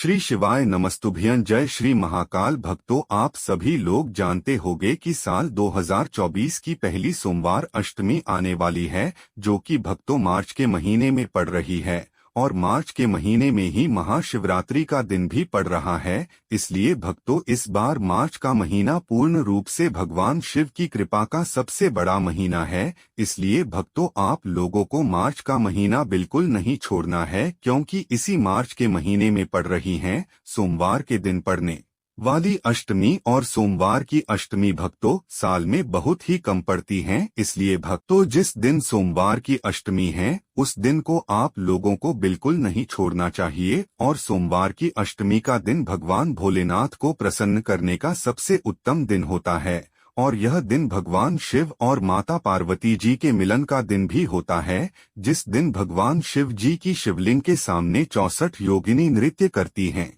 श्री शिवाय नमस्तुभ्यं। जय श्री महाकाल। भक्तों, आप सभी लोग जानते होंगे कि साल 2024 की पहली सोमवार अष्टमी आने वाली है, जो कि भक्तों मार्च के महीने में पड़ रही है और मार्च के महीने में ही महाशिवरात्रि का दिन भी पड़ रहा है। इसलिए भक्तों, इस बार मार्च का महीना पूर्ण रूप से भगवान शिव की कृपा का सबसे बड़ा महीना है। इसलिए भक्तों, आप लोगों को मार्च का महीना बिल्कुल नहीं छोड़ना है, क्योंकि इसी मार्च के महीने में पड़ रही हैं सोमवार के दिन पड़ने वाली अष्टमी। और सोमवार की अष्टमी भक्तों साल में बहुत ही कम पड़ती हैं। इसलिए भक्तों, जिस दिन सोमवार की अष्टमी है उस दिन को आप लोगों को बिल्कुल नहीं छोड़ना चाहिए। और सोमवार की अष्टमी का दिन भगवान भोलेनाथ को प्रसन्न करने का सबसे उत्तम दिन होता है। और यह दिन भगवान शिव और माता पार्वती जी के मिलन का दिन भी होता है, जिस दिन भगवान शिव जी की शिवलिंग के सामने 64 योगिनी नृत्य करती हैं।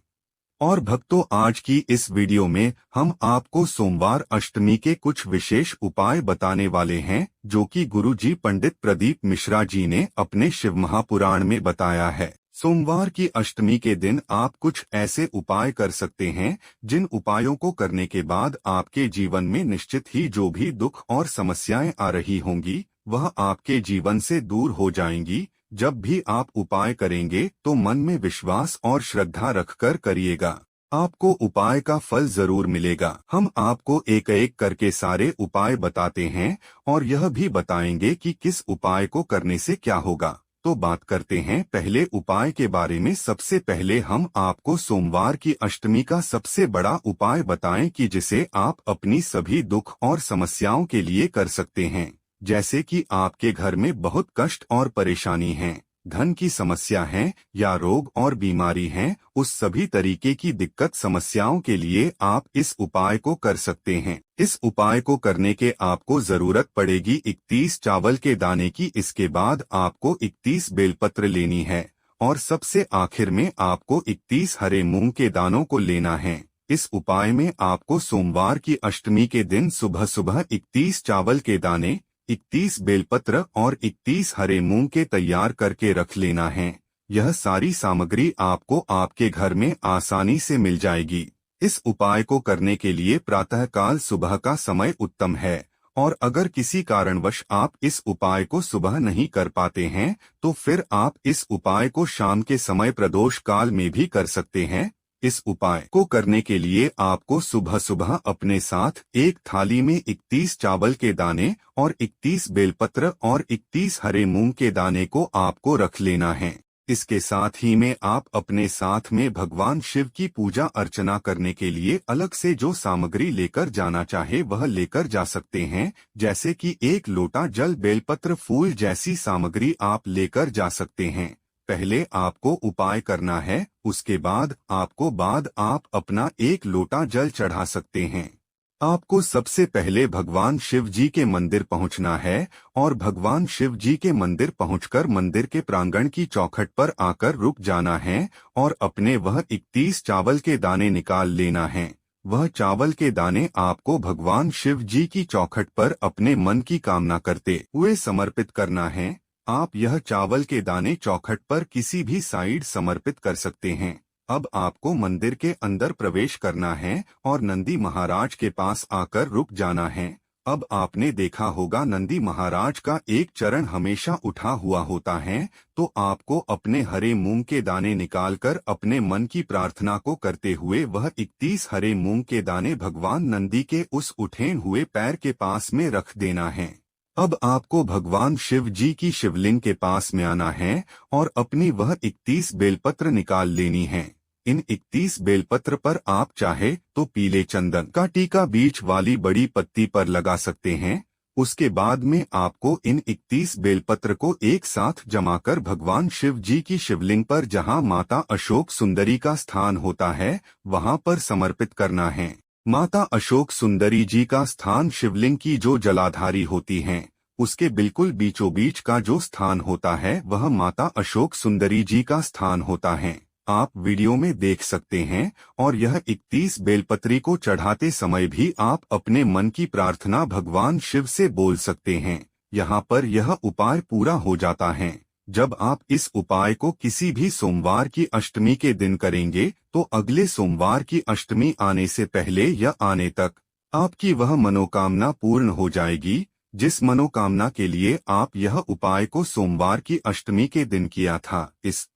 और भक्तों, आज की इस वीडियो में हम आपको सोमवार अष्टमी के कुछ विशेष उपाय बताने वाले हैं, जो कि गुरु जी पंडित प्रदीप मिश्रा जी ने अपने शिव महापुराण में बताया है। सोमवार की अष्टमी के दिन आप कुछ ऐसे उपाय कर सकते हैं, जिन उपायों को करने के बाद आपके जीवन में निश्चित ही जो भी दुख और समस्याएं आ रही होंगी वह आपके जीवन से दूर हो जाएंगी। जब भी आप उपाय करेंगे तो मन में विश्वास और श्रद्धा रखकर करिएगा, आपको उपाय का फल जरूर मिलेगा। हम आपको एक एक करके सारे उपाय बताते हैं और यह भी बताएंगे कि किस उपाय को करने से क्या होगा। तो बात करते हैं पहले उपाय के बारे में। सबसे पहले हम आपको सोमवार की अष्टमी का सबसे बड़ा उपाय बताएं कि जिसे आप अपनी सभी दुख और समस्याओं के लिए कर सकते हैं। जैसे कि आपके घर में बहुत कष्ट और परेशानी है, धन की समस्या है या रोग और बीमारी है, उस सभी तरीके की दिक्कत समस्याओं के लिए आप इस उपाय को कर सकते हैं। इस उपाय को करने के आपको जरूरत पड़ेगी 31 चावल के दाने की। इसके बाद आपको 31 बेलपत्र लेनी है और सबसे आखिर में आपको 31 हरे मूंग के दानों को लेना है। इस उपाय में आपको सोमवार की अष्टमी के दिन सुबह सुबह 31 चावल के दाने, 31 बेलपत्र और 31 हरे मूंग के तैयार करके रख लेना है। यह सारी सामग्री आपको आपके घर में आसानी से मिल जाएगी। इस उपाय को करने के लिए प्रातःकाल सुबह का समय उत्तम है, और अगर किसी कारणवश आप इस उपाय को सुबह नहीं कर पाते हैं तो फिर आप इस उपाय को शाम के समय प्रदोष काल में भी कर सकते हैं। इस उपाय को करने के लिए आपको सुबह सुबह अपने साथ एक थाली में 31 चावल के दाने और 31 बेलपत्र और 31 हरे मूंग के दाने को आपको रख लेना है। इसके साथ ही में आप अपने साथ में भगवान शिव की पूजा अर्चना करने के लिए अलग से जो सामग्री लेकर जाना चाहे वह लेकर जा सकते हैं। जैसे कि 1 लोटा जल, बेलपत्र, फूल जैसी सामग्री आप लेकर जा सकते हैं। पहले आपको उपाय करना है, उसके बाद आप अपना 1 लोटा जल चढ़ा सकते हैं। आपको सबसे पहले भगवान शिव जी के मंदिर पहुंचना है और भगवान शिव जी के मंदिर पहुंचकर मंदिर के प्रांगण की चौखट पर आकर रुक जाना है और अपने वह 31 चावल के दाने निकाल लेना है। वह चावल के दाने आपको भगवान शिव जी की चौखट पर अपने मन की कामना करते हुए समर्पित करना है। आप यह चावल के दाने चौखट पर किसी भी साइड समर्पित कर सकते हैं। अब आपको मंदिर के अंदर प्रवेश करना है और नंदी महाराज के पास आकर रुक जाना है। अब आपने देखा होगा नंदी महाराज का एक चरण हमेशा उठा हुआ होता है, तो आपको अपने हरे मूंग के दाने निकालकर अपने मन की प्रार्थना को करते हुए वह 31 हरे मूंग के दाने भगवान नंदी के उस उठे हुए पैर के पास में रख देना है। अब आपको भगवान शिव जी की शिवलिंग के पास में आना है और अपनी वह 31 बेलपत्र निकाल लेनी है। इन 31 बेलपत्र पर आप चाहे तो पीले चंदन का टीका बीच वाली बड़ी पत्ती पर लगा सकते हैं। उसके बाद में आपको इन 31 बेलपत्र को एक साथ जमाकर भगवान शिव जी की शिवलिंग पर, जहां माता अशोक सुंदरी का स्थान होता है, वहां पर समर्पित करना है। माता अशोक सुंदरी जी का स्थान शिवलिंग की जो जलाधारी होती हैं, उसके बिल्कुल बीचों बीच का जो स्थान होता है वह माता अशोक सुंदरी जी का स्थान होता है। आप वीडियो में देख सकते हैं। और यह 31 बेलपत्री को चढ़ाते समय भी आप अपने मन की प्रार्थना भगवान शिव से बोल सकते हैं। यहाँ पर यह उपाय पूरा हो जाता है। जब आप इस उपाय को किसी भी सोमवार की अष्टमी के दिन करेंगे तो अगले सोमवार की अष्टमी आने से पहले या आने तक आपकी वह मनोकामना पूर्ण हो जाएगी जिस मनोकामना के लिए आप यह उपाय को सोमवार की अष्टमी के दिन किया था। इस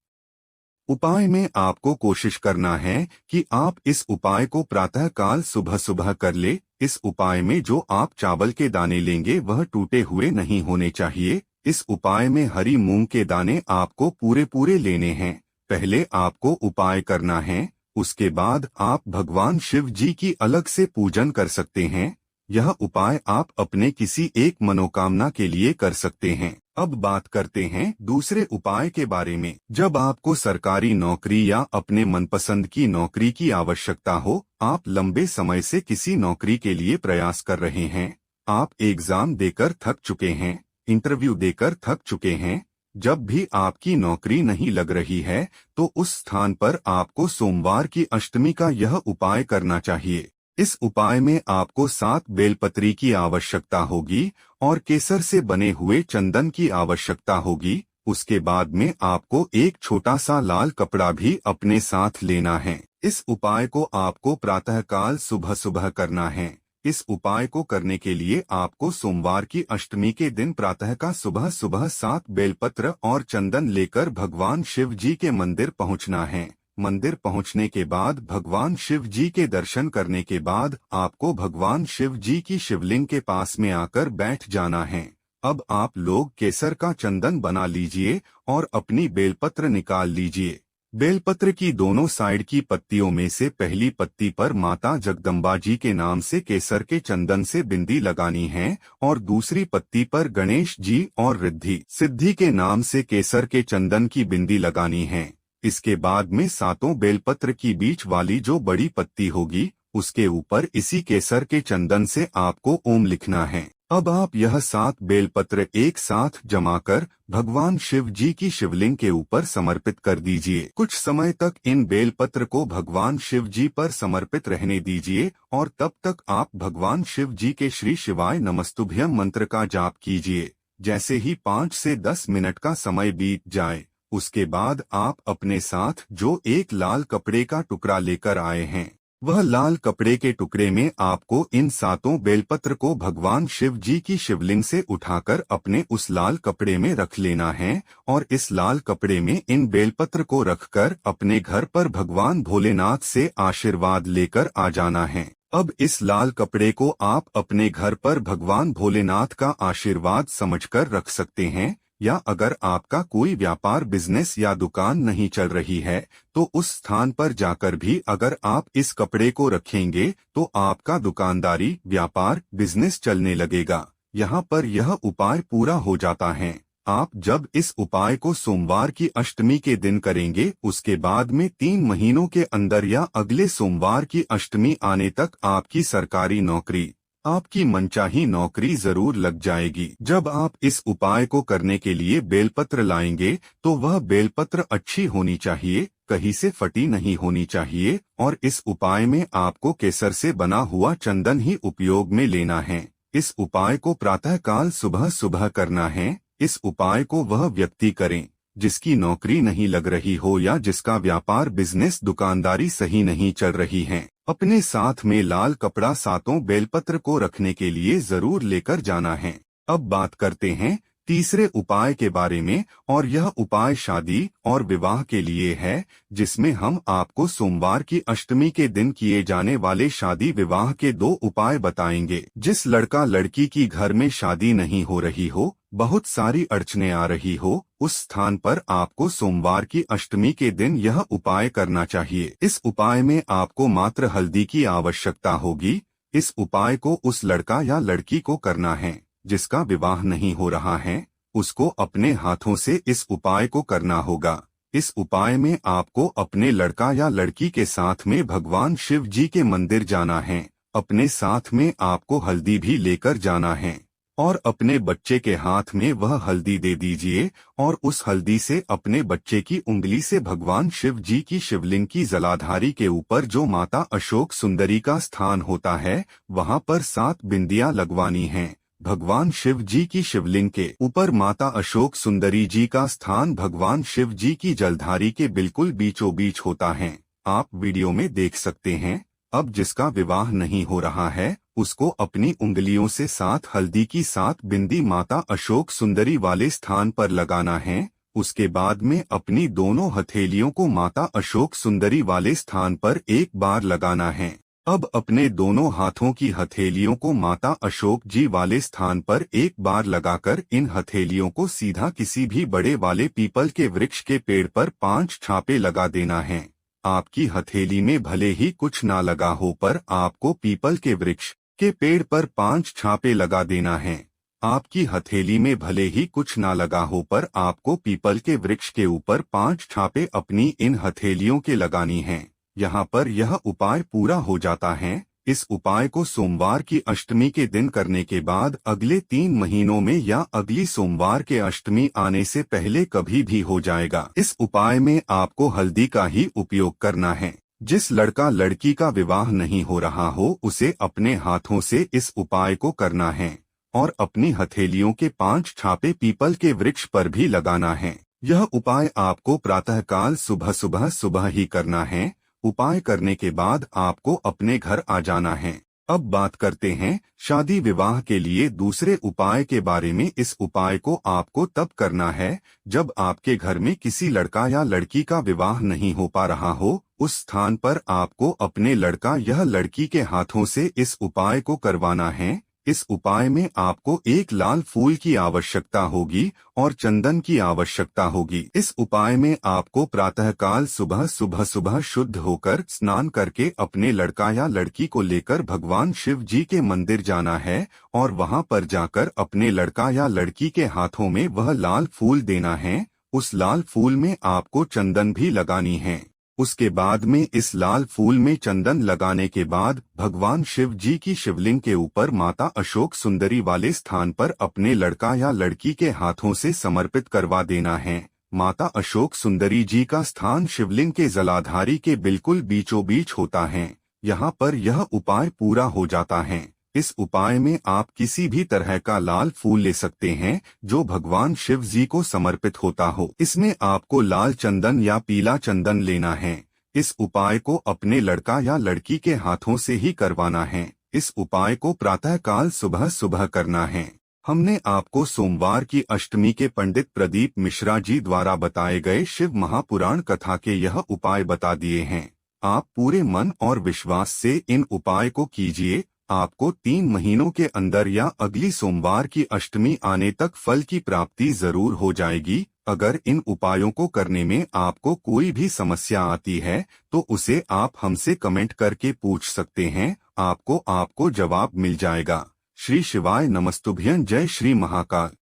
उपाय में आपको कोशिश करना है कि आप इस उपाय को प्रातःकाल सुबह सुबह कर ले। इस उपाय में जो आप चावल के दाने लेंगे वह टूटे हुए नहीं होने चाहिए। इस उपाय में हरी मूंग के दाने आपको पूरे पूरे लेने हैं। पहले आपको उपाय करना है, उसके बाद आप भगवान शिव जी की अलग से पूजन कर सकते हैं। यह उपाय आप अपने किसी एक मनोकामना के लिए कर सकते हैं। अब बात करते हैं दूसरे उपाय के बारे में। जब आपको सरकारी नौकरी या अपने मनपसंद की नौकरी की आवश्यकता हो, आप लंबे समय से किसी नौकरी के लिए प्रयास कर रहे हैं, आप एग्जाम देकर थक चुके हैं, इंटरव्यू देकर थक चुके हैं, जब भी आपकी नौकरी नहीं लग रही है तो उस स्थान पर आपको सोमवार की अष्टमी का यह उपाय करना चाहिए। इस उपाय में आपको 7 बेलपत्री की आवश्यकता होगी और केसर से बने हुए चंदन की आवश्यकता होगी। उसके बाद में आपको एक छोटा सा लाल कपड़ा भी अपने साथ लेना है। इस उपाय को आपको प्रातःकाल सुबह सुबह करना है। इस उपाय को करने के लिए आपको सोमवार की अष्टमी के दिन प्रातः का सुबह सुबह 7 बेलपत्र और चंदन लेकर भगवान शिव जी के मंदिर पहुंचना है। मंदिर पहुंचने के बाद भगवान शिव जी के दर्शन करने के बाद आपको भगवान शिव जी की शिवलिंग के पास में आकर बैठ जाना है। अब आप लोग केसर का चंदन बना लीजिए और अपनी बेलपत्र निकाल लीजिए। बेलपत्र की दोनों साइड की पत्तियों में से पहली पत्ती पर माता जगदम्बा जी के नाम से केसर के चंदन से बिंदी लगानी है और दूसरी पत्ती पर गणेश जी और रिद्धि सिद्धि के नाम से केसर के चंदन की बिंदी लगानी है। इसके बाद में 7 बेलपत्र की बीच वाली जो बड़ी पत्ती होगी उसके ऊपर इसी केसर के चंदन से आपको ओम लिखना है। अब आप यह 7 बेलपत्र एक साथ जमाकर भगवान शिव जी की शिवलिंग के ऊपर समर्पित कर दीजिए। कुछ समय तक इन बेलपत्र को भगवान शिव जी पर समर्पित रहने दीजिए और तब तक आप भगवान शिव जी के श्री शिवाय नमस्तुभ्यम मंत्र का जाप कीजिए। जैसे ही 5 से 10 मिनट का समय बीत जाए उसके बाद आप अपने साथ जो एक लाल कपड़े का टुकड़ा लेकर आए हैं वह लाल कपड़े के टुकड़े में आपको इन 7 बेलपत्र को भगवान शिव जी की शिवलिंग से उठाकर अपने उस लाल कपड़े में रख लेना है और इस लाल कपड़े में इन बेलपत्र को रखकर अपने घर पर भगवान भोलेनाथ से आशीर्वाद लेकर आ जाना है। अब इस लाल कपड़े को आप अपने घर पर भगवान भोलेनाथ का आशीर्वाद समझकर रख सकते हैं, या अगर आपका कोई व्यापार बिजनेस या दुकान नहीं चल रही है तो उस स्थान पर जाकर भी अगर आप इस कपड़े को रखेंगे तो आपका दुकानदारी व्यापार बिजनेस चलने लगेगा। यहाँ पर यह उपाय पूरा हो जाता है। आप जब इस उपाय को सोमवार की अष्टमी के दिन करेंगे उसके बाद में 3 महीनों के अंदर या अगले सोमवार की अष्टमी आने तक आपकी सरकारी नौकरी, आपकी मनचाही नौकरी जरूर लग जाएगी। जब आप इस उपाय को करने के लिए बेलपत्र लाएंगे तो वह बेलपत्र अच्छी होनी चाहिए, कहीं से फटी नहीं होनी चाहिए और इस उपाय में आपको केसर से बना हुआ चंदन ही उपयोग में लेना है। इस उपाय को प्रातःकाल सुबह सुबह करना है। इस उपाय को वह व्यक्ति करें जिसकी नौकरी नहीं लग रही हो या जिसका व्यापार बिजनेस दुकानदारी सही नहीं चल रही है। अपने साथ में लाल कपड़ा 7 बेलपत्र को रखने के लिए जरूर लेकर जाना है। अब बात करते हैं तीसरे उपाय के बारे में और यह उपाय शादी और विवाह के लिए है, जिसमें हम आपको सोमवार की अष्टमी के दिन किए जाने वाले शादी विवाह के 2 उपाय बताएंगे। जिस लड़का लड़की की घर में शादी नहीं हो रही हो, बहुत सारी अड़चने आ रही हो, उस स्थान पर आपको सोमवार की अष्टमी के दिन यह उपाय करना चाहिए। इस उपाय में आपको मात्र हल्दी की आवश्यकता होगी। इस उपाय को उस लड़का या लड़की को करना है जिसका विवाह नहीं हो रहा है, उसको अपने हाथों से इस उपाय को करना होगा। इस उपाय में आपको अपने लड़का या लड़की के साथ में भगवान शिव जी के मंदिर जाना है। अपने साथ में आपको हल्दी भी लेकर जाना है और अपने बच्चे के हाथ में वह हल्दी दे दीजिए और उस हल्दी से अपने बच्चे की उंगली से भगवान शिव जी की शिवलिंग की जलाधारी के ऊपर जो माता अशोक सुंदरी का स्थान होता है वहां पर 7 बिंदियां लगवानी हैं। भगवान शिव जी की शिवलिंग के ऊपर माता अशोक सुंदरी जी का स्थान भगवान शिव जी की जलधारी के बिल्कुल बीचों बीच होता है। आप वीडियो में देख सकते हैं। अब जिसका विवाह नहीं हो रहा है उसको अपनी उंगलियों से 7 हल्दी की 7 बिंदी माता अशोक सुंदरी वाले स्थान पर लगाना है। उसके बाद में अपनी दोनों हथेलियों को माता अशोक सुंदरी वाले स्थान पर एक बार लगाना है। अब अपने दोनों हाथों की हथेलियों को माता अशोक जी वाले स्थान पर एक बार लगाकर इन हथेलियों को सीधा किसी भी बड़े वाले पीपल के वृक्ष के पेड़ पर 5 छापे लगा देना है। आपकी हथेली में भले ही कुछ ना लगा हो पर आपको पीपल के वृक्ष के पेड़ पर 5 छापे लगा देना है। आपकी हथेली में भले ही कुछ ना लगा हो पर आपको पीपल के वृक्ष के ऊपर 5 छापे अपनी इन हथेलियों के लगानी हैं। यहाँ पर यह उपाय पूरा हो जाता है। इस उपाय को सोमवार की अष्टमी के दिन करने के बाद अगले 3 महीनों में या अगली सोमवार के अष्टमी आने से पहले कभी भी हो जाएगा। इस उपाय में आपको हल्दी का ही उपयोग करना है। जिस लड़का लड़की का विवाह नहीं हो रहा हो उसे अपने हाथों से इस उपाय को करना है और अपनी हथेलियों के 5 छापे पीपल के वृक्ष पर भी लगाना है। यह उपाय आपको प्रातःकाल सुबह ही करना है। उपाय करने के बाद आपको अपने घर आ जाना है। अब बात करते हैं शादी विवाह के लिए दूसरे उपाय के बारे में। इस उपाय को आपको तब करना है जब आपके घर में किसी लड़का या लड़की का विवाह नहीं हो पा रहा हो। उस स्थान पर आपको अपने लड़का या लड़की के हाथों से इस उपाय को करवाना है। इस उपाय में आपको एक लाल फूल की आवश्यकता होगी और चंदन की आवश्यकता होगी। इस उपाय में आपको प्रातःकाल सुबह शुद्ध होकर स्नान करके अपने लड़का या लड़की को लेकर भगवान शिव जी के मंदिर जाना है और वहां पर जाकर अपने लड़का या लड़की के हाथों में वह लाल फूल देना है। उस लाल फूल में आपको चंदन भी लगानी है। उसके बाद में इस लाल फूल में चंदन लगाने के बाद भगवान शिव जी की शिवलिंग के ऊपर माता अशोक सुंदरी वाले स्थान पर अपने लड़का या लड़की के हाथों से समर्पित करवा देना है। माता अशोक सुंदरी जी का स्थान शिवलिंग के जलाधारी के बिल्कुल बीचों बीच होता है। यहाँ पर यह उपाय पूरा हो जाता है। इस उपाय में आप किसी भी तरह का लाल फूल ले सकते हैं जो भगवान शिव जी को समर्पित होता हो। इसमें आपको लाल चंदन या पीला चंदन लेना है। इस उपाय को अपने लड़का या लड़की के हाथों से ही करवाना है। इस उपाय को प्रातःकाल सुबह करना है। हमने आपको सोमवार की अष्टमी के पंडित प्रदीप मिश्रा जी द्वारा बताए गए शिव महापुराण कथा के यह उपाय बता दिए हैं। आप पूरे मन और विश्वास से इन उपाय को कीजिए। आपको 3 महीनों के अंदर या अगली सोमवार की अष्टमी आने तक फल की प्राप्ति जरूर हो जाएगी। अगर इन उपायों को करने में आपको कोई भी समस्या आती है तो उसे आप हमसे कमेंट करके पूछ सकते हैं। आपको जवाब मिल जाएगा। श्री शिवाय नमस्तुभ्यं। जय श्री महाकाल।